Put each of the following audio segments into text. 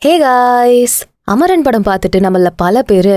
Hey guys, Amaran படம் பார்த்துட்டு நம்மள பல பேர்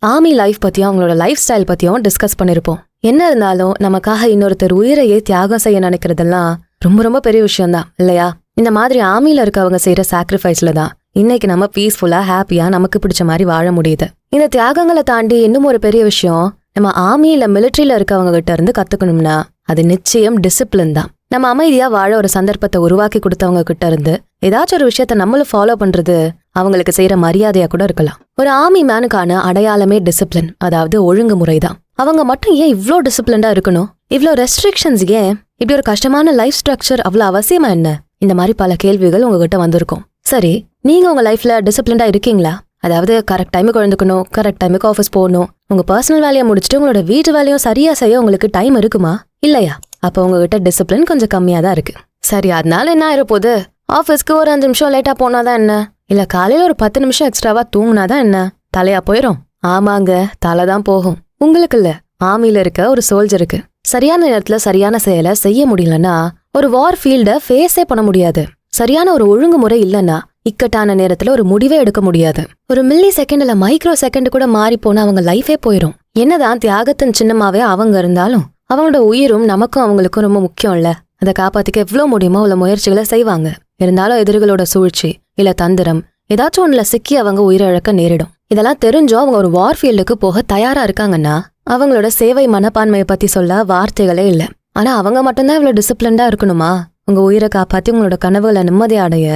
ஆர்மி லைஃப் பற்றியும் அவங்களோட லைஃப் ஸ்டைல் பற்றியும் டிஸ்கஸ் பண்ணியிருப்போம். என்ன இருந்தாலும் நமக்காக இன்னொருத்தர் உயிரையே தியாகம் செய்ய நினைக்கிறதெல்லாம் ரொம்ப ரொம்ப பெரிய விஷயம்தான் இல்லையா? இந்த மாதிரி ஆர்மியில் இருக்கவங்க செய்கிற சாக்ரிஃபைஸில் தான் இன்னைக்கு நம்ம பீஸ்ஃபுல்லாக ஹாப்பியாக நமக்கு பிடிச்ச மாதிரி வாழ முடியுது. இந்த தியாகங்களை தாண்டி இன்னும் ஒரு பெரிய விஷயம் நம்ம ஆர்மியில் மிலிட்ரியில் இருக்கவங்க கிட்ட இருந்து கற்றுக்கணும்னா அது நிச்சயம் டிசிப்ளின் தான். நம்ம அமைதியா வாழ ஒரு சந்தர்ப்பத்தை உருவாக்கி கொடுத்தவங்க கிட்ட இருந்து ஏதாச்சும் ஒரு விஷயத்த நம்மளும் ஃபாலோ பண்றது அவங்களுக்கு செய்யற மரியாதையா கூட இருக்கலாம். ஒரு ஆர்மி மேனுக்கான அடையாளமே டிசிப்ளின், அதாவது ஒழுங்குமுறை தான். அவங்க மட்டும் ஏன் இவ்ளோ டிசிப்ளின்டா இருக்கணும்? இவ்ளோ ரெஸ்ட்ரிக்ஷன்ஸ் ஏன்? இப்படி ஒரு கஷ்டமான லைஃப் ஸ்ட்ரக்சர் அவ்வளவு அவசியமா என்ன? இந்த மாதிரி பல கேள்விகள் உங்ககிட்ட வந்திருக்கும். சரி, நீங்க உங்க லைஃப்ல டிசிப்ளின்டா இருக்கீங்களா? அதாவது கரெக்ட் டைமுக்கு எழுந்துக்கணும், கரெக்ட் டைமுக்கு ஆஃபீஸ் போகணும், உங்க பர்சனல் வேலையை முடிச்சுட்டு உங்களோட வீட்டு வேலையும் சரியா செய்ய உங்களுக்கு டைம் இருக்குமா? இல்லையா? அப்போ உங்ககிட்ட டிசிப்ளின் கொஞ்சம் கம்மியா தான் இருக்கு. சரி, அதனால என்ன ஆயிரப்போகுது? ஆஃபீஸ்க்கு ஒரு 5 நிமிஷம் லேட்டா போனாதான் என்ன? இல்ல காலையில ஒரு 10 நிமிஷம் எக்ஸ்ட்ராவா தூங்குனாதான் என்ன? தலையா போயிரும்? ஆமாங்க, தலை தான் போகும். உங்களுக்கு இல்ல, ஆர்மியில இருக்க ஒரு சோல்ஜருக்கு சரியான நேரத்துல சரியான செயலை செய்ய முடியலன்னா ஒரு வார் ஃபீல்ட ஃபேஸே பண்ண முடியாது. சரியான ஒரு ஒழுங்குமுறை இல்லைன்னா இக்கட்டான நேரத்துல ஒரு முடிவே எடுக்க முடியாது. ஒரு மில்லி செகண்ட்ல மைக்ரோ செகண்ட் கூட மாறி போனா அவங்க லைஃபே போயிரும். என்னதான் தியாகத்தின் சின்னமாவே அவங்க இருந்தாலும் அவங்களோட உயிரும் நமக்கும் அவங்களுக்கும் ரொம்ப முக்கியம் இல்ல. அதை காப்பாத்திக்க எவ்வளவு முடியுமோ அவ்வளவு முயற்சிகளை செய்வாங்க. இருந்தாலும் எதிரிகளோட சூழ்ச்சி இல்ல தந்திரம் ஏதாச்சும் ஒண்ணுல சிக்கி அவங்க உயிரிழக்க நேரிடும். இதெல்லாம் தெரிஞ்சோ அவங்க ஒரு வார் ஃபீல்டுக்கு போக தயாரா இருக்காங்கன்னா அவங்களோட சேவை மனப்பான்மையை பத்தி சொல்ல வார்த்தைகளே இல்ல. ஆனா அவங்க மட்டும்தான் இவ்வளவு டிசிப்ளின்டா இருக்கணுமா? உங்க உயிரை காப்பாத்தி உங்களோட கனவுகளை நிம்மதி அடைய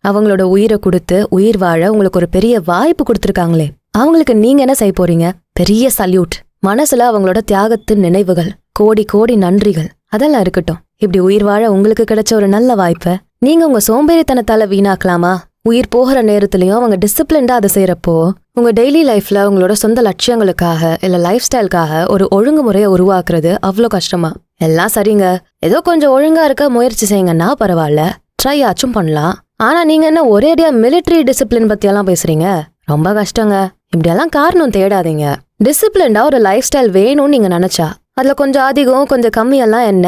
அவங்களோட உயிரை கொடுத்து உயிர் வாழ உங்களுக்கு ஒரு பெரிய வாய்ப்பு கொடுத்துருக்காங்களே, அவங்களுக்கு நீங்க என்ன செய்ய போறீங்க? பெரிய சல்யூட். மனசுல அவங்களோட தியாகத்தின் நினைவுகள், கோடி கோடி நன்றிகள் அதெல்லாம் இருக்கட்டும். இப்படி உயிர் வாழ உங்களுக்கு கிடைச்ச ஒரு நல்ல வாய்ப்பை நீங்க உங்க சோம்பேறித்தனத்தால வீணாக்கலாமா? உயிர் போகிற நேரத்திலயும் அவங்க டிசிப்ளின்டா அதை செய்யறப்போ உங்க டெய்லி லைஃப்ல உங்களோட சொந்த லட்சியங்களுக்காக இல்ல லைஃப் ஸ்டைலுக்காக ஒரு ஒழுங்குமுறையை உருவாக்குறது அவ்வளோ கஷ்டமா? எல்லாம் சரிங்க, ஏதோ கொஞ்சம் ஒழுங்கா இருக்க முயற்சி செய்யுங்கன்னா பரவாயில்ல, ட்ரை ஆச்சும் பண்ணலாம். ஆனா நீங்க என்ன ஒரேடியா மிலிட்ரி டிசிப்ளின் பத்தியெல்லாம் பேசுறீங்க? ரொம்ப கஷ்டங்க. இப்படியெல்லாம் காரணம் தேடாதீங்க. டிசிப்ளின்டா ஒரு லைஃப் ஸ்டைல் வேணும்னு நீங்க நினைச்சா அதுல கொஞ்சம் அதிகம் கொஞ்சம் கம்மியெல்லாம் என்ன,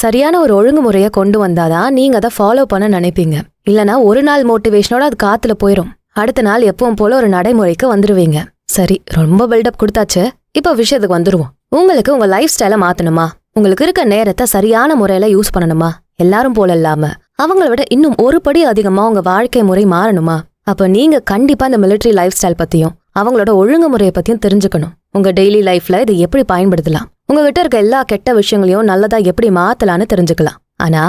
சரியான ஒரு ஒழுங்குமுறையை கொண்டு வந்தாதான் நீங்க அதை ஃபாலோ பண்ண நினைப்பீங்க. இல்லனா ஒரு நாள் மோட்டிவேஷனோட அது காத்துல போயிரும். அடுத்த நாள் எப்பவும் போல ஒரு நடைமுறைக்கு வந்துருவீங்க. சரி, ரொம்ப பில்டப் கொடுத்தாச்சு, இப்ப விஷயத்துக்கு வந்துருவோம். உங்களுக்கு உங்க லைஃப் ஸ்டைலை மாத்தணுமா? உங்களுக்கு இருக்க நேரத்தை சரியான முறையில யூஸ் பண்ணணுமா? எல்லாரும் போல இல்லாம அவங்கள விட இன்னும் ஒரு படி அதிகமா உங்க வாழ்க்கை முறை மாறணுமா? அப்ப நீங்க கண்டிப்பா இந்த மிலிட்டரி லைஃப் ஸ்டைல் பத்தியும் அவங்களோட ஒழுங்குமுறையை பத்தியும் தெரிஞ்சுக்கணும். உங்க டெய்லி லைஃப்ல இதை எப்படி பயன்படுத்தலாம், உங்ககிட்ட இருக்க எல்லா கெட்ட விஷயங்களையும் நல்லதா எப்படி மாத்தலான்னு தெரிஞ்சுக்கலாம். ஆனா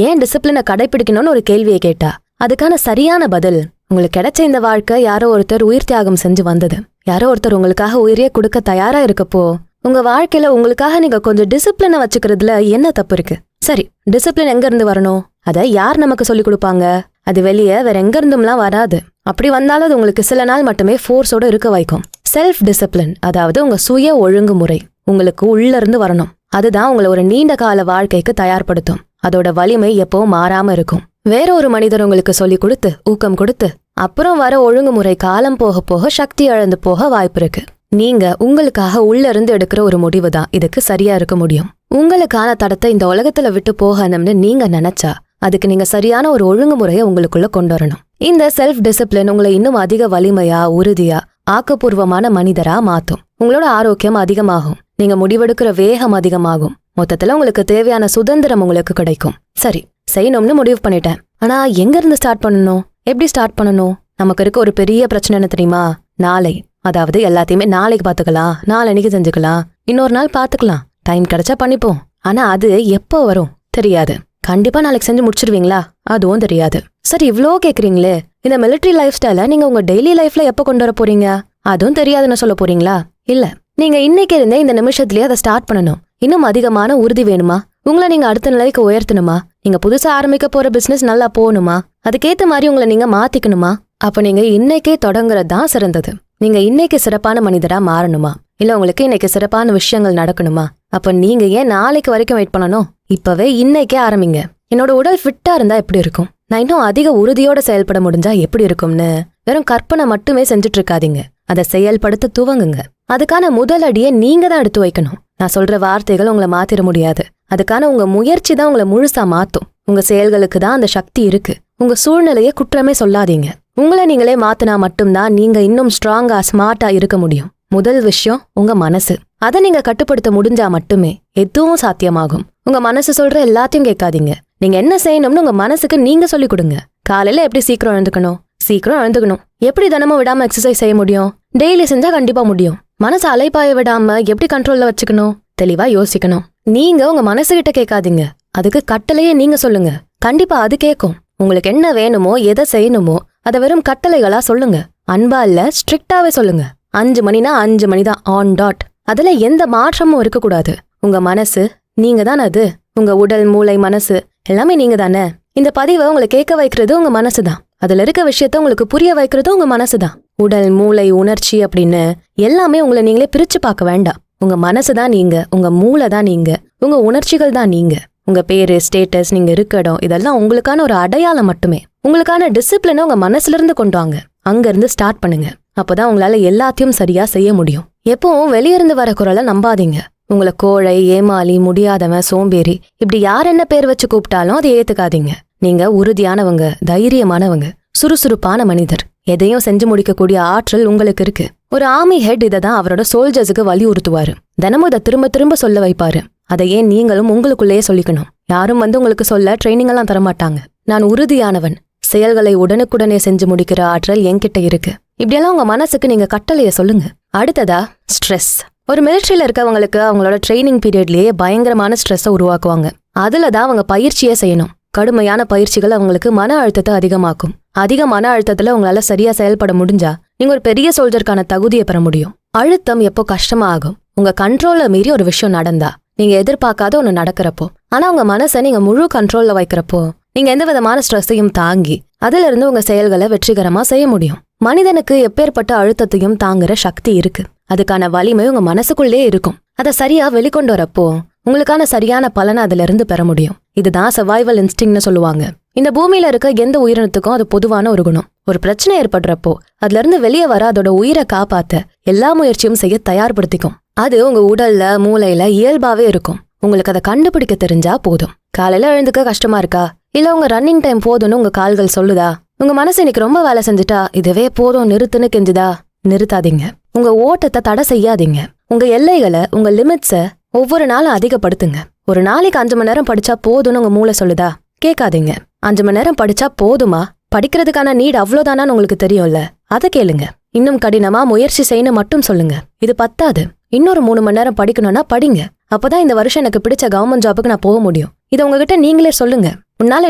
ஏன் டிசிப்ளினை கடைபிடிக்கணும்னு ஒரு கேள்வியை கேட்டா அதுக்கான சரியான பதில் உங்களுக்கு கிடைச்ச இந்த வாழ்க்கை யாரோ ஒருத்தர் உயிர் தியாகம் செஞ்சு வந்தது. யாரோ ஒருத்தர் உங்களுக்காக உயிரையே கொடுக்க தயாரா இருக்கப்போ உங்க வாழ்க்கையில உங்களுக்காக நீங்க கொஞ்சம் டிசிப்ளினை வச்சுக்கிறதுல என்ன தப்பு இருக்கு? சரி, டிசிப்ளின் எங்க இருந்து வரணும்? அதை யார் நமக்கு சொல்லி கொடுப்பாங்க? அது வெளியே வேற எங்க இருந்தும்லாம் வராது. அப்படி வந்தாலும் அது உங்களுக்கு சில நாள் மட்டுமே ஃபோர்ஸோட இருக்க வைக்கும். செல்ஃப் டிசிப்ளின், அதாவது உங்க சுய ஒழுங்குமுறை உங்களுக்கு உள்ள இருந்து வரணும். அதுதான் உங்களை ஒரு நீண்ட கால வாழ்க்கைக்கு தயார்படுத்தும். அதோட வலிமை எப்பவும் மாறாம இருக்கும். வேற ஒரு மனிதர் உங்களுக்கு சொல்லி கொடுத்து ஊக்கம் கொடுத்து அப்புறம் வர ஒழுங்குமுறை காலம் போக போக சக்தி இழந்து போக வாய்ப்பு இருக்கு. நீங்க உங்களுக்காக உள்ள இருந்து எடுக்கிற ஒரு முடிவு தான் இதுக்கு சரியா இருக்க முடியும். உங்களுக்கான தடத்தை இந்த உலகத்துல விட்டு போகணும்னு நீங்க நினைச்சா அதுக்கு நீங்க சரியான ஒரு ஒழுங்குமுறையை உங்களுக்குள்ள கொண்டு வரணும். இந்த செல்ஃப் டிசிப்ளின் உங்களை இன்னும் அதிக வலிமையா உறுதியா ஆக்கப்பூர்வமான மனிதரா மாத்தும். உங்களோட ஆரோக்கியம் அதிகமாகும், நீங்க முடிவெடுக்கிற வேகம் அதிகமாகும். மொத்தத்துல உங்களுக்கு தேவையான சுதந்திரம் உங்களுக்கு கிடைக்கும். சரி, செய்யணும்னு முடிவு பண்ணிட்டேன், ஆனா எங்க இருந்து ஸ்டார்ட் பண்ணணும், எப்படி ஸ்டார்ட் பண்ணணும்? நமக்கு இருக்க ஒரு பெரிய பிரச்சனை என்ன தெரியுமா? நாளை. அதாவது எல்லாத்தையுமே நாளைக்கு பாத்துக்கலாம், நாளன்னைக்கு செஞ்சுக்கலாம், இன்னொரு நாள் பாத்துக்கலாம், டைம் கிடைச்சா பண்ணிப்போம். ஆனா அது எப்போ வரும் தெரியாது. கண்டிப்பா நாளைக்கு செஞ்சு முடிச்சிருவீங்களா? அதுவும் தெரியாது. சரி, இவ்ளோ கேக்குறீங்களே, இந்த மிலிட்டரி லைஃப் ஸ்டைல நீங்க உங்க டெய்லி லைஃப்ல எப்ப கொண்டு வர போறீங்க? அதுவும் தெரியாதுன்னு சொல்ல போறீங்களா? இல்ல, நீங்க இன்னைக்கு இருந்தே இந்த நிமிஷத்துலயே அதை ஸ்டார்ட் பண்ணணும். இன்னும் அதிகமான உறுதி வேணுமா? உங்களை நீங்க அடுத்த நிலைக்கு உயர்த்தணுமா? நீங்க புதுசா ஆரம்பிக்க போற பிசினஸ் நல்லா போகணுமா? அதுக்கேத்த மாதிரி உங்களை நீங்க மாத்திக்கணுமா? அப்ப நீங்க இன்னைக்கே தொடங்குறது தான் சிறந்தது. நீங்க இன்னைக்கு சிறப்பான மனிதரா மாறணுமா? இல்ல உங்களுக்கு இன்னைக்கு சிறப்பான விஷயங்கள் நடக்கணுமா? அப்ப நீங்க ஏன் நாளைக்கு வரைக்கும் வெயிட் பண்ணணும்? இப்பவே இன்னைக்கே ஆரம்பிங்க. என்னோட உடல் ஃபிட்டா இருந்தா எப்படி இருக்கும், நான் இன்னும் அதிக உறுதியோட செயல்பட முடிஞ்சா எப்படி இருக்கும்னு வெறும் கற்பனை மட்டுமே செஞ்சுட்டு இருக்காதீங்க. அதை செயல்படுத்த துவங்குங்க. அதுக்கான முதல் அடியை நீங்க தான் எடுத்து வைக்கணும். நான் சொல்ற வார்த்தைகள் உங்களை மாத்திர முடியாது. அதுக்கான உங்க முயற்சி தான் உங்களை முழுசா மாத்தும். உங்க செயல்களுக்கு தான் அந்த சக்தி இருக்கு. உங்க சூழ்நிலையை குற்றமே சொல்லாதீங்க. உங்களை நீங்களே மாத்தினா மட்டும்தான் நீங்க இன்னும் ஸ்ட்ராங்கா ஸ்மார்ட்டா இருக்க முடியும். முதல் விஷயம் உங்க மனசு. அதை நீங்க கட்டுப்படுத்த முடிஞ்சா மட்டுமே எதுவும் சாத்தியமாகும். உங்க மனசு சொல்ற எல்லாத்தையும் கேட்காதீங்க. நீங்க என்ன செய்யணும்னு உங்க மனசுக்கு நீங்க சொல்லிக் கொடுங்க. காலையில எப்படி சீக்கிரம் எழுந்துக்கணும். எப்படி தினமும் விடாம எக்ஸசைஸ் செய்ய முடியும்? டெய்லி செஞ்சா கண்டிப்பா முடியும். மனசு அலைப்பாய விடாம எப்படி கண்ட்ரோல்ல வச்சுக்கணும்? தெளிவா யோசிக்கணும். நீங்க உங்க மனசுகிட்ட கேட்காதீங்க, அதுக்கு கட்டளையே நீங்க சொல்லுங்க. கண்டிப்பா அது கேட்கும். உங்களுக்கு என்ன வேணுமோ, எதை செய்யணுமோ அதை வெறும் கட்டளைகளா சொல்லுங்க. அன்பா இல்ல, ஸ்ட்ரிக்டாவே சொல்லுங்க. 5 மணினா 5 மணிதான், ஆன் டாட். அதுல எந்த மாற்றமும் இருக்கக்கூடாது. உங்க மனசு நீங்க தான். அது உங்க உடல், மூளை, மனசு எல்லாமே நீங்க தானே. இந்த பதிவை உங்களை கேட்க வைக்கிறது உங்க மனசுதான். அதுல இருக்க விஷயத்த உங்களுக்கு புரிய வைக்கிறது உங்க மனசுதான். உடல், மூளை, உணர்ச்சி அப்படின்னு எல்லாமே உங்களை நீங்களே பிரிச்சு பார்க்க வேண்டாம். உங்க மனசுதான் நீங்க, உங்க மூளை தான் நீங்க, உங்க உணர்ச்சிகள் தான் நீங்க. உங்க பேரு, ஸ்டேட்டஸ், நீங்க இருக்க இடம் இதெல்லாம் உங்களுக்கான ஒரு அடையாளம் மட்டுமே. உங்களுக்கான டிசிப்ளினை உங்க மனசுல இருந்து கொண்டு வாங்க. அங்க இருந்து ஸ்டார்ட் பண்ணுங்க. அப்பதான் உங்களால எல்லாத்தையும் சரியா செய்ய முடியும். எப்பவும் வெளியிருந்து வர குரலை நம்பாதீங்க. உங்களை கோழை, ஏமாளி, முடியாதவன், சோம்பேறி இப்படி யார் என்ன பேர் வச்சு கூப்பிட்டாலும் அதை ஏத்துக்காதீங்க. நீங்க உறுதியானவங்க, தைரியமானவங்க, சுறுசுறுப்பான மனிதர். எதையும் செஞ்சு முடிக்கக்கூடிய ஆற்றல் உங்களுக்கு இருக்கு. ஒரு ஆர்மி ஹெட் இதை தான் அவரோட சோல்ஜர்ஸுக்கு வலியுறுத்துவாரு. தினமும் இதை திரும்ப திரும்ப சொல்ல வைப்பாரு. அதை ஏன் நீங்களும் உங்களுக்குள்ளேயே சொல்லிக்கணும். யாரும் உங்களுக்கு சொல்ல ட்ரைனிங் எல்லாம் தரமாட்டாங்க. நான் உறுதியானவன், செயல்களை உடனுக்குடனே செஞ்சு முடிக்கிற ஆற்றல் என்கிட்ட இருக்கு. இப்படியெல்லாம் உங்க மனசுக்கு நீங்க கட்டளைய சொல்லுங்க. அடுத்ததா ஸ்ட்ரெஸ். ஒரு மிலிட்ரியில இருக்கவங்களுக்கு அவங்களோட ட்ரைனிங் பீரியட்லயே பயங்கரமான ஸ்ட்ரெஸ்ஸை உருவாக்குவாங்க. அதுலதான் அவங்க பயிற்சியே செய்யணும். கடுமையான பயிற்சிகள் அவங்களுக்கு மன அழுத்தத்தை அதிகமாக்கும். அதிக மன அழுத்தத்துல உங்களால சரியா செயல்பட முடிஞ்சா நீங்க ஒரு பெரிய சோல்ஜருக்கான தகுதியை பெற முடியும். அழுத்தம் எப்போ கஷ்டமா ஆகும்? உங்க கண்ட்ரோல்ல மீறி ஒரு விஷயம் நடந்தா, நீங்க எதிர்பார்க்காத ஒண்ணு நடக்கிறப்போ. ஆனா உங்க மனசை நீங்க முழு கண்ட்ரோல்ல வைக்கிறப்போ நீங்க எந்த விதமான ஸ்ட்ரெஸ்ஸையும் தாங்கி அதுல இருந்து உங்க செயல்களை வெற்றிகரமா செய்ய முடியும். மனிதனுக்கு எப்பேற்பட்ட அழுத்தத்தையும் தாங்குற சக்தி இருக்கு. அதுக்கான வலிமை உங்க மனசுக்குள்ளே இருக்கும். அதை சரியா வெளிக்கொண்டு வரப்போ உங்களுக்கான சரியான பலனை அதுல இருந்து பெற முடியும். இதுதான் சர்வைவல் இன்ஸ்டிங்னு சொல்லுவாங்க. இந்த பூமியில இருக்க எந்த உயிரினத்துக்கும் அது பொதுவான ஒரு குணம். ஒரு பிரச்சனை ஏற்படுறப்போ அதுல இருந்து வெளியே வர அதோட உயிரை காப்பாத்த எல்லா முயற்சியும் செய்ய தயார்படுத்திக்கும். அது உங்க உடல்ல, மூளையில இயல்பாவே இருக்கும். உங்களுக்கு அதை கண்டுபிடிக்க தெரிஞ்சா போதும். காலையில எழுந்துக்க கஷ்டமா இருக்கா, இல்ல உங்க ரன்னிங் டைம் போதும்னு உங்க கால்கள் சொல்லுதா, உங்க மனசு இன்னைக்கு ரொம்ப வேலை செஞ்சுட்டா இதுவே போதும் நிறுத்துன்னு கெஞ்சுதா, நிறுத்தாதீங்க. உங்க ஓட்டத்தை தடை செய்யாதீங்க. உங்க எல்லைகளை, உங்க லிமிட்ஸை ஒவ்வொரு நாளும் அதிகப்படுத்துங்க. ஒரு நாளைக்கு 5 மணி நேரம் படிச்சா போதும்னு உங்க மூளை சொல்லுதா, கேட்காதீங்க. 5 மணி நேரம் படிச்சா போதுமா? படிக்கிறதுக்கான நீட் அவ்வளோதானான்னு உங்களுக்கு தெரியும்ல, அதை கேளுங்க. இன்னும் கடினமா முயற்சி செய்யணும் மட்டும் சொல்லுங்க. இது பத்தாது, இன்னொரு 3 மணி நேரம் படிக்கணும்னா படிங்க. அப்பதான் இந்த வருஷம் எனக்கு பிடிச்ச கவர்மெண்ட் ஜாபுக்கு நான் போக முடியும். இதை உங்ககிட்ட நீங்களே சொல்லுங்க. உன்னால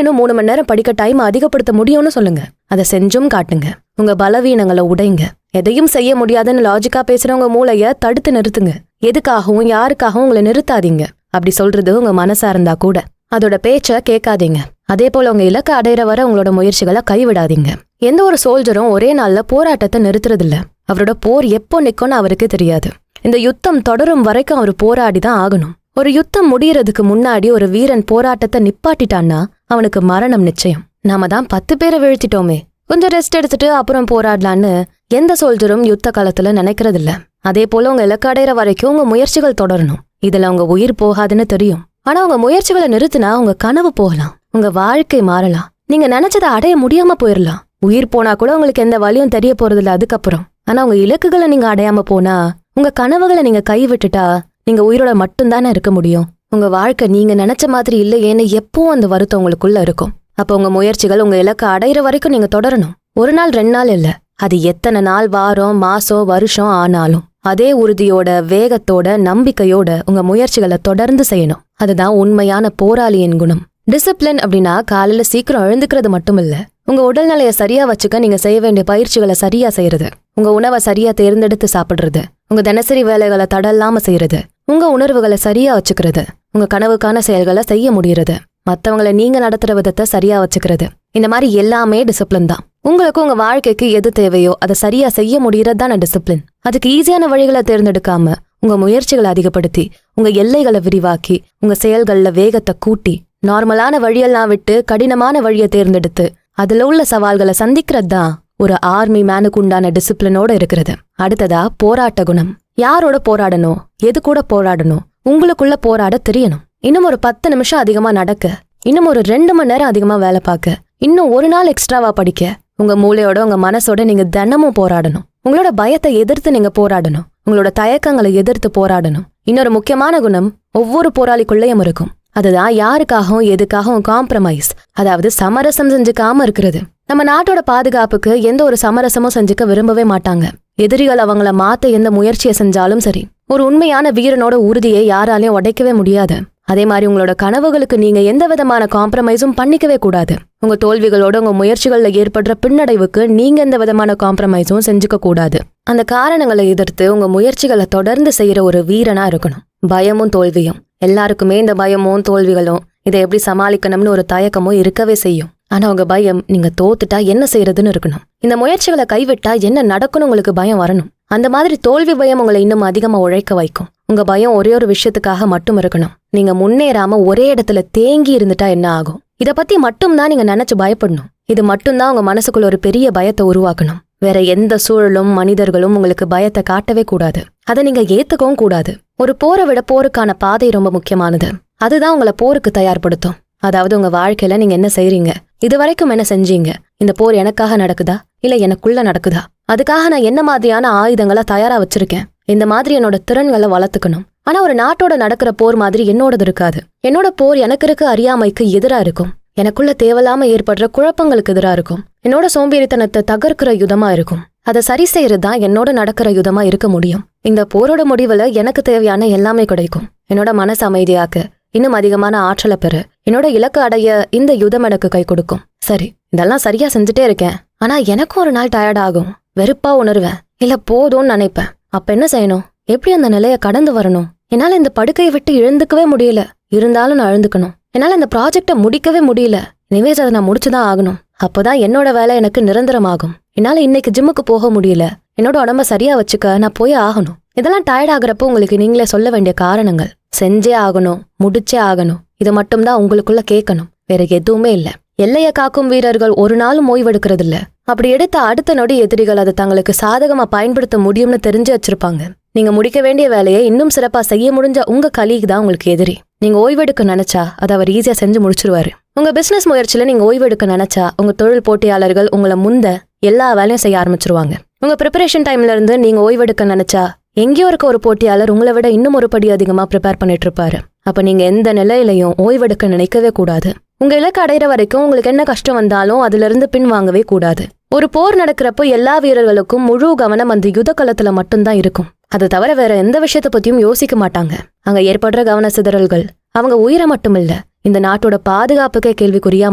இன்னும் 3 மணி நேரம் படிக்க டைம் அதிகப்படுத்த முடியும்னு சொல்லுங்க. அதை செஞ்சும் காட்டுங்க. உங்க பலவீனங்களை உடைங்க. எதையும் செய்ய முடியாதுன்னு லாஜிக்கா பேசுறவங்க மூளைய தடுத்து நிறுத்துங்க. எதுக்காகவும் யாருக்காகவும் உங்களை நிறுத்தாதீங்க. அப்படி சொல்றது உங்க மனசா இருந்தா கூட அதோட பேச்ச கேட்காதீங்க. அதே போல உங்க இலக்கை அடையிற வர உங்களோட முயற்சிகளை கைவிடாதீங்க. எந்த ஒரு சோல்ஜரும் ஒரே நாள்ல போராட்டத்தை நிறுத்துறதில்ல. அவரோட போர் எப்போ நிக்கும்னு அவருக்கு தெரியாது. இந்த யுத்தம் தொடரும் வரைக்கும் அவர் போராடிதான் ஆகணும். ஒரு யுத்தம் முடியறதுக்கு முன்னாடி ஒரு வீரன் போராட்டத்தை நிப்பாட்டிட்டான்னா அவனுக்கு மரணம் நிச்சயம். நாம தான் 10 பேரை வீழ்த்திட்டோமே, கொஞ்சம் ரெஸ்ட் எடுத்துட்டு அப்புறம் போராடலான்னு எந்த சோல்ஜரும் யுத்த காலத்துல நினைக்கிறதில்ல. அதே போல உங்க இலக்கு அடையிற வரைக்கும் உங்க முயற்சிகள் தொடரணும். இதுல உங்க உயிர் போகாதுன்னு தெரியும். ஆனா உங்க முயற்சிகளை நிறுத்தினா உங்க கனவு போகலாம், உங்க வாழ்க்கை மாறலாம், நீங்க நினைச்சதை அடைய முடியாம போயிடலாம். உயிர் போனா கூட உங்களுக்கு எந்த வழியும் தெரிய போறதில்ல அதுக்கப்புறம். ஆனா உங்க இலக்குகளை நீங்க அடையாம போனா, உங்க கனவுகளை நீங்க கைவிட்டுட்டா நீங்க உயிரோட மட்டும்தானே இருக்க முடியும். உங்க வாழ்க்கை நீங்க நினைச்ச மாதிரி இல்லையேன்னு எப்பவும் அந்த வருத்தம் உங்களுக்குள்ள இருக்கும். அப்ப உங்க முயற்சிகள் உங்க இலக்கை அடையிற வரைக்கும் நீங்க தொடரணும். 1 நாள் 2 நாள் இல்ல, அது எத்தனை நாள், வாரம், மாசம், வருஷம் ஆனாலும் அதே உறுதியோட, வேகத்தோட, நம்பிக்கையோட உங்க முயற்சிகளை தொடர்ந்து செய்யணும். அதுதான் உண்மையான போராளியின் குணம். டிசிப்ளின் அப்படின்னா காலையில சீக்கிரம் எழுந்துக்கிறது மட்டும் இல்ல, உங்க உடல்நிலையை சரியா வச்சுக்க நீங்க செய்ய வேண்டிய பயிற்சிகளை சரியா செய்யறது, உங்க உணவை சரியா தேர்ந்தெடுத்து சாப்பிடுறது, உங்க தினசரி வேலைகளை தடல்லாம செய்யறது, உங்க உணர்வுகளை சரியா வச்சுக்கிறது, உங்க கனவுக்கான செயல்களை செய்ய முடியறது, மத்தவங்களை நீங்க நடத்துற விதத்தை சரியா வச்சுக்கிறது. இந்த மாதிரி எல்லாமே டிசிப்ளின் தான். உங்களுக்கு உங்க வாழ்க்கைக்கு எது தேவையோ அதை சரியா செய்ய முடியறது தானே டிசிப்ளின். அதுக்கு ஈஸியான வழிகளை தேர்ந்தெடுக்காம உங்க முயற்சிகளை அதிகப்படுத்தி, உங்க எல்லைகளை விரிவாக்கி, உங்க செயல்கள்ல வேகத்தை கூட்டி, நார்மலான வழியெல்லாம் விட்டு கடினமான வழியை தேர்ந்தெடுத்து அதுல உள்ள சவால்களை சந்திக்கிறது தான் ஒரு ஆர்மி மேனுக்கு உண்டான டிசிப்ளினோட இருக்கிறது. அடுத்ததா போராட்ட குணம். யாரோட போராடணும், எது கூட போராடணும், உங்களுக்குள்ள போராட தெரியணும். இன்னும் ஒரு 10 நிமிஷம் அதிகமா நடக்க, இன்னும் ஒரு 2 மணி நேரம் அதிகமா வேலை பார்க்க, இன்னும் 1 நாள் எக்ஸ்ட்ராவா படிக்க, உங்க மூளையோட உங்க மனசோட நீங்க தினமும் போராடணும். உங்களோட பயத்தை எதிர்த்து நீங்க போராடணும். உங்களோட தயக்கங்களை எதிர்த்து போராடணும். இன்னொரு முக்கியமான குணம் ஒவ்வொரு போராளிக்குள்ளேயும் இருக்கும். அதுதான் யாருக்காகவும் எதுக்காகவும் காம்ப்ரமைஸ், அதாவது சமரசம் செஞ்சுக்காம இருக்கிறது. நம்ம நாட்டோட பாதுகாப்புக்கு எந்த ஒரு சமரசமும் செஞ்சுக்க விரும்பவே மாட்டாங்க. எதிரிகள் அவங்கள மாத்த எந்த முயற்சியை செஞ்சாலும் சரி, ஒரு உண்மையான வீரனோட உறுதியை யாராலையும் உடைக்கவே முடியாது. அதே மாதிரி உங்களோட கனவுகளுக்கு நீங்க எந்த விதமான காம்ப்ரமைஸும் பண்ணிக்கவே கூடாது. உங்க தோல்விகளோட உங்க முயற்சிகள்ல ஏற்படுற பின்னடைவுக்கு நீங்க எந்த விதமான காம்ப்ரமைஸும் செஞ்சுக்க கூடாது. அந்த காரணங்களை எதிர்த்து உங்க முயற்சிகளை தொடர்ந்து செய்யற ஒரு வீரனா இருக்கணும். பயமும் தோல்வியும் எல்லாருக்குமே இந்த பயமும் தோல்விகளும் இதை எப்படி சமாளிக்கணும்னு ஒரு தயக்கமும் இருக்கவே செய்யும். ஆனா உங்க பயம் நீங்க தோத்துட்டா என்ன செய்யறதுன்னு இருக்கணும். இந்த முயற்சிகளை கைவிட்டா என்ன நடக்கும்னு உங்களுக்கு பயம் வரணும். அந்த மாதிரி தோல்வி பயம் உங்களை இன்னும் அதிகமா உழைக்க வைக்கும். உங்க பயம் ஒரே ஒரு விஷயத்துக்காக மட்டும் இருக்கணும். நீங்க முன்னேறாம ஒரே இடத்துல தேங்கி இருந்துட்டா என்ன ஆகும்? இத பத்தி மட்டும்தான் நீங்க நினைச்சு பயப்படணும். இது மட்டும்தான் உங்க மனசுக்குள்ள ஒரு பெரிய பயத்தை உருவாக்கணும். வேற எந்த சூழலும் மனிதர்களும் உங்களுக்கு பயத்தை காட்டவே கூடாது. அதை நீங்க ஏத்துக்கவும் கூடாது. ஒரு போரை விட போருக்கான பாதை ரொம்ப முக்கியமானது. அதுதான் உங்களை போருக்கு தயார்படுத்தும். அதாவது உங்க வாழ்க்கையில நீங்க என்ன செய்றீங்க, இது வரைக்கும் என்ன செஞ்சீங்க, இந்த போர் எனக்காக நடக்குதா இல்ல எனக்குள்ள நடக்குதா, அதுக்காக நான் என்ன மாதிரியான ஆயுதங்களை தயாரா வச்சிருக்கேன், இந்த மாதிரி என்னோட திறன்களை வளர்த்துக்கணும். ஆனா ஒரு நாட்டோட நடக்கிற போர் மாதிரி என்னோடது இருக்காது. என்னோட போர் எனக்கு இருக்க அறியாமைக்கு எதிரா இருக்கும். எனக்குள்ள தேவையில்லாம ஏற்படுற குழப்பங்களுக்கு எதிரா இருக்கும். என்னோட சோம்பேறித்தனத்தை தகர்க்கிற யுதமா இருக்கும். அதை சரி செய்யறதுதான் என்னோட நடக்கிற யுதமா இருக்க முடியும். இந்த போரோட முடிவுல எனக்கு தேவையான எல்லாமே கிடைக்கும். என்னோட மனசு அமைதியாக்க, இன்னும் அதிகமான ஆற்றலை பெற, என்னோட இலக்கு அடைய இந்த யுதம் எனக்கு கை கொடுக்கும். சரி, இதெல்லாம் சரியா செஞ்சுட்டே இருக்கேன். ஆனா எனக்கும் ஒரு நாள் டயர்ட் ஆகும், வெறுப்பா உணர்வேன், இல்ல போதும்னு நினைப்பேன். அப்ப என்ன செய்யணும்? எப்படி அந்த நிலைய கடந்து வரணும்? என்னால இந்த படுக்கையை விட்டு எழுந்துக்கவே முடியல, இருந்தாலும் நான் எழுந்துக்கணும். என்னால இந்த ப்ராஜெக்டை முடிக்கவே முடியல, இனிமேல் அதை நான் முடிச்சுதான் ஆகணும். அப்போதான் என்னோட வேலை எனக்கு நிரந்தரமாகும். என்னால இன்னைக்கு ஜிம்முக்கு போக முடியல, என்னோட உடம்ப சரியா வச்சுக்க நான் போய் ஆகணும். இதெல்லாம் டயர்ட் ஆகுறப்போ உங்களுக்கு நீங்களே சொல்ல வேண்டிய காரணங்கள். செஞ்சே ஆகணும், முடிச்சே ஆகணும், இதை மட்டும்தான் உங்களுக்குள்ள கேட்கணும், வேற எதுவுமே இல்ல. எல்லையை காக்கும் வீரர்கள் ஒரு நாளும் ஓய்வெடுக்கிறது இல்ல. அப்படி எடுத்த அடுத்த நொடி எதிரிகள் அதை தங்களுக்கு சாதகமா பயன்படுத்த முடியும்னு தெரிஞ்சு வச்சிருப்பாங்க. நீங்க முடிக்க வேண்டிய வேலையை இன்னும் சிறப்பா செய்ய முடிஞ்ச உங்க கலீக் தான் உங்களுக்கு எதிரி. நீங்க ஓய்வெடுக்க நினைச்சா அதை அவர் ஈஸியா செஞ்சு முடிச்சிருவாரு. உங்க பிசினஸ் முயற்சியில நீங்க ஓய்வெடுக்க நினைச்சா உங்க தொழில் போட்டியாளர்கள் உங்களை முந்த எல்லா வேலையும் செய்ய ஆரம்பிச்சிருவாங்க. உங்க ப்ரிப்பரேஷன் டைம்ல இருந்து நீங்க ஓய்வெடுக்க நினைச்சா எங்கேயோ இருக்க ஒரு போட்டியாளர் உங்களை விட இன்னும் ஒரு படி அதிகமா ப்ரிப்பேர் பண்ணிட்டு இருப்பாரு. அப்ப நீங்க எந்த நிலையிலையும் ஓய்வெடுக்க நினைக்கவே கூடாது. உங்க இலக்கு அடைகிற வரைக்கும் உங்களுக்கு என்ன கஷ்டம் வந்தாலும் அதுல இருந்து பின் வாங்கவே கூடாது. ஒரு போர் நடக்கிறப்போ எல்லா வீரர்களுக்கும் முழு கவனம் அந்த யுத களத்துல மட்டும்தான் இருக்கும். அது தவிர வேற எந்த விஷயத்த பத்தியும் யோசிக்க மாட்டாங்க. அங்க ஏற்படுற கவன சிதறல்கள் அவங்க உயிரை மட்டும் இல்ல, இந்த நாட்டோட பாதுகாப்புக்கே கேள்விக்குறியா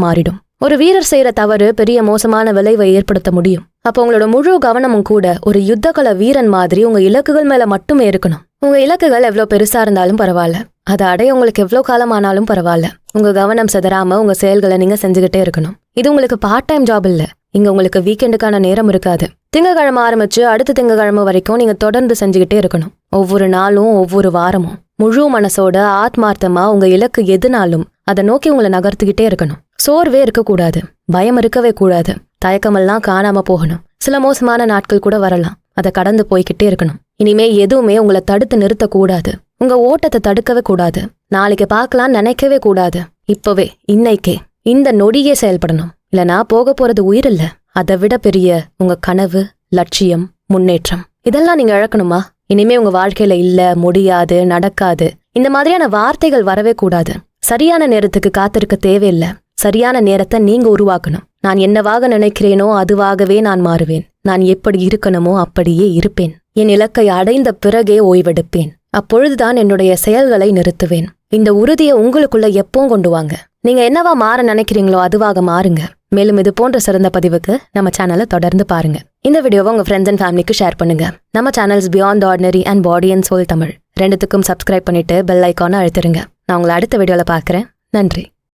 மாறிடும். ஒரு வீரர் செய்யற தவறு பெரிய மோசமான விளைவை ஏற்படுத்த முடியும். அப்போ உங்களோட முழு கவனமும் கூட ஒரு யுத்தகல வீரன் மாதிரி உங்க இலக்குகள் மேல மட்டுமே இருக்கணும். உங்க இலக்குகள் எவ்வளவு பெருசா இருந்தாலும் பரவாயில்ல, அதை அடைய உங்களுக்கு எவ்வளவு காலம் ஆனாலும் பரவாயில்ல, உங்க கவனம் சிதறாம உங்க செயல்களை நீங்க செஞ்சுக்கிட்டே இருக்கணும். இது உங்களுக்கு பார்ட் டைம் ஜாப் இல்ல. இங்க உங்களுக்கு வீக்கெண்டுக்கான நேரம் இருக்காது. திங்கக்கிழமை ஆரம்பிச்சு அடுத்த திங்கக்கிழமை வரைக்கும் நீங்க தொடர்ந்து செஞ்சுக்கிட்டே இருக்கணும். ஒவ்வொரு நாளும் ஒவ்வொரு வாரமும் முழு மனசோட ஆத்மார்த்தமா உங்க இலக்கு எதுனாலும் அதை நோக்கி உங்களை நகர்த்துக்கிட்டே இருக்கணும். சோர்வே இருக்கக்கூடாது, பயம் இருக்கவே கூடாது, தயக்கமெல்லாம் காணாம போகணும். சில மோசமான நாட்கள் கூட வரலாம், அதை கடந்து போய்கிட்டே இருக்கணும். இனிமே எதுவுமே உங்களை தடுத்து நிறுத்தக்கூடாது. உங்க ஓட்டத்தை தடுக்கவே கூடாது. நாளைக்கு பார்க்கலாம் நினைக்கவே கூடாது. இப்பவே இன்னைக்கே இந்த நொடியே செயல்படணும். இல்லனா போக போறது உயிர் இல்ல, அதை விட பெரிய உங்க கனவு, லட்சியம், முன்னேற்றம் இதெல்லாம் நீங்க இழக்கணுமா? இனிமே உங்க வாழ்க்கையில இல்ல, முடியாது, நடக்காது இந்த மாதிரியான வார்த்தைகள் வரவே கூடாது. சரியான நேரத்துக்கு காத்திருக்க தேவையில்லை. சரியான நேரத்தை நீங்க உருவாக்கணும். நான் என்னவாக நினைக்கிறேனோ அதுவாகவே நான் மாறுவேன். நான் எப்படி இருக்கணுமோ அப்படியே இருப்பேன். என் இலக்கை அடைந்த பிறகே ஓய்வெடுப்பேன். அப்பொழுதுதான் என்னுடைய செயல்களை நிறுத்துவேன். இந்த உறுதியை உங்களுக்குள்ள எப்பவும் கொண்டு வாங்க. நீங்க என்னவா மாற நினைக்கிறீங்களோ அதுவாக மாறுங்க. மேலும் இது போன்ற சிறந்த பதிவுக்கு நம்ம சேனலை தொடர்ந்து பாருங்க. இந்த வீடியோவை உங்க ஃப்ரெண்ட்ஸ் அண்ட் ஃபேமிலிக்கு ஷேர் பண்ணுங்க. நம்ம channels beyond ordinary and body and soul Tamil ரெண்டுத்துக்கும் சப்ஸ்கிரைப் பண்ணிட்டு பெல் ஐக்கானை அழுத்திருங்க. நான் உங்களை அடுத்த வீடியோல பார்க்குறேன். நன்றி.